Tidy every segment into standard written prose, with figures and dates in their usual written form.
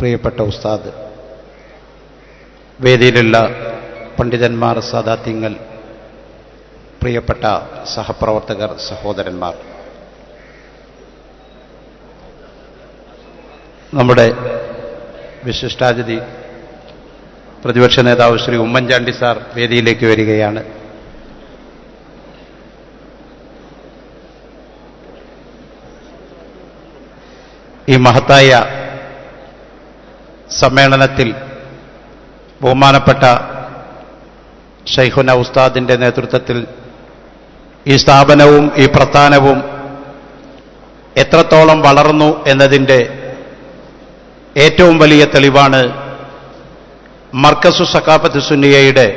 പ്രിയപ്പെട്ട ഉസ്താദ്, വേദിയിലുള്ള പണ്ഡിതന്മാർ, സാദാത്യങ്ങൾ, പ്രിയപ്പെട്ട സഹപ്രവർത്തകർ, സഹോദരന്മാർ, നമ്മുടെ വിശിഷ്ടാതിഥി പ്രതിപക്ഷ നേതാവ് ശ്രീ ഉമ്മൻചാണ്ടി സാർ വേദിയിലേക്ക് വരികയാണ്. ഈ മഹത്തായ സമ്മേളനത്തിൽ ബഹുമാനപ്പെട്ട ശൈഖുന ഉസ്താദിന്റെ നേതൃത്വത്തിൽ ഈ സ്ഥാപനവും ഈ പ്രസ്ഥാനവും എത്രത്തോളം വളർന്നു എന്നതിൻ്റെ ഏറ്റവും വലിയ തെളിവാണ് മർക്കസു സഖാഫത്ത് സുന്നിയയുടെ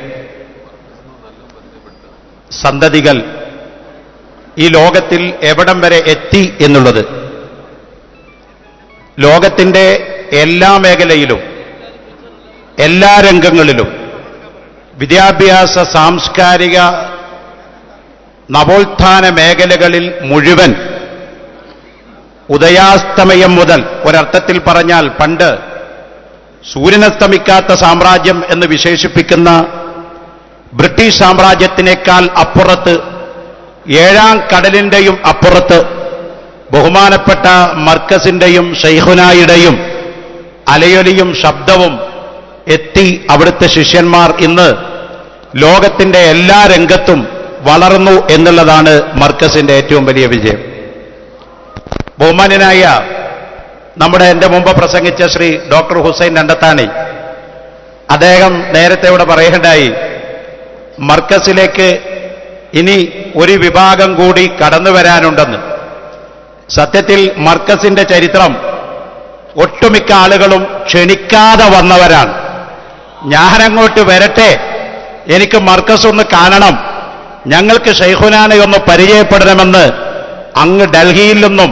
സന്തതികൾ ഈ ലോകത്തിൽ എവിടം വരെ എത്തി എന്നുള്ളത്. ലോകത്തിൻ്റെ എല്ലാ മേഖലയിലും, എല്ലാ രംഗങ്ങളിലും, വിദ്യാഭ്യാസ, സാംസ്കാരിക, നവോത്ഥാന മേഖലകളിൽ മുഴുവൻ ഉദയാസ്തമയം മുതൽ, ഒരർത്ഥത്തിൽ പറഞ്ഞാൽ പണ്ട് സൂര്യനസ്തമിക്കാത്ത സാമ്രാജ്യം എന്ന് വിശേഷിപ്പിക്കുന്ന ബ്രിട്ടീഷ് സാമ്രാജ്യത്തിനേക്കാൾ അപ്പുറത്ത്, ഏഴാം കടലിൻ്റെയും അപ്പുറത്ത് ബഹുമാനപ്പെട്ട മർക്കസിൻ്റെയും ശൈഖുനായുടെയും അലയൊലിയും ശബ്ദവും എത്തി. അവിടുത്തെ ശിഷ്യന്മാർ ഇന്ന് ലോകത്തിൻ്റെ എല്ലാ രംഗത്തും വളർന്നു എന്നുള്ളതാണ് മർക്കസിൻ്റെ ഏറ്റവും വലിയ വിജയം. ബഹുമാന്യനായ എൻ്റെ മുമ്പ് പ്രസംഗിച്ച ശ്രീ ഡോക്ടർ ഹുസൈൻ രണ്ടത്താണി, അദ്ദേഹം നേരത്തെ ഇവിടെ പറയേണ്ടായി, മർക്കസിലേക്ക് ഇനി ഒരു വിഭാഗം കൂടി കടന്നു വരാനുണ്ടെന്ന്. സത്യത്തിൽ മർക്കസിന്റെ ചരിത്രം ഒട്ടുമിക്ക ആളുകളും ക്ഷണിക്കാതെ വന്നവരാണ്. ഞാനങ്ങോട്ട് വരട്ടെ, എനിക്ക് മർക്കസ് ഒന്ന് കാണണം, ഞങ്ങൾക്ക് ശൈഖുനാനെ ഒന്ന് പരിചയപ്പെടണമെന്ന് അങ്ങ് ഡൽഹിയിൽ നിന്നും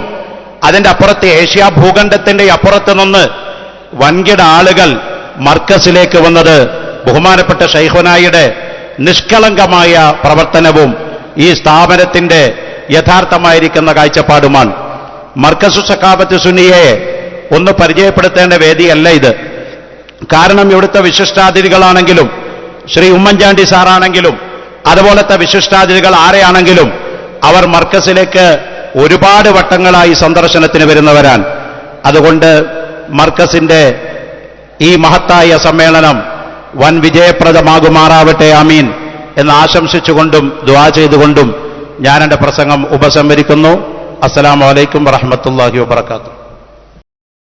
അതിൻ്റെ അപ്പുറത്ത് ഏഷ്യാ ഭൂഖണ്ഡത്തിന്റെ അപ്പുറത്ത് നിന്ന് വൻകിട ആളുകൾ മർക്കസിലേക്ക് വന്നത് ബഹുമാനപ്പെട്ട ശൈഖുനായുടെ നിഷ്കളങ്കമായ പ്രവർത്തനവും ഈ സ്ഥാപനത്തിന്റെ യഥാർത്ഥമായിരിക്കുന്ന കാഴ്ചപ്പാടുമാണ്. മർക്കസു സഖാഫത്ത് സുന്നിയെ ഒന്ന് പരിചയപ്പെടുത്തേണ്ട വേദിയല്ല ഇത്. കാരണം ഇവിടുത്തെ വിശിഷ്ടാതിഥികളാണെങ്കിലും ശ്രീ ഉമ്മൻചാണ്ടി സാറാണെങ്കിലും അതുപോലത്തെ വിശിഷ്ടാതിഥികൾ ആരെയാണെങ്കിലും അവർ മർക്കസിലേക്ക് ഒരുപാട് വട്ടങ്ങളായി സന്ദർശനത്തിന് വരുന്നവരാണ്. അതുകൊണ്ട് മർക്കസിന്റെ ഈ മഹത്തായ സമ്മേളനം വൻ വിജയപ്രദമാകുമാറാവട്ടെ, ആമീൻ എന്ന് ആശംസിച്ചുകൊണ്ടും ദുആ ചെയ്തുകൊണ്ടും ഞാൻ എൻ്റെ പ്രസംഗം ഉപസംഹരിക്കുന്നു. അസ്സലാമു അലൈക്കും വറഹ്മത്തുള്ളാഹി വബറകാതുഹു.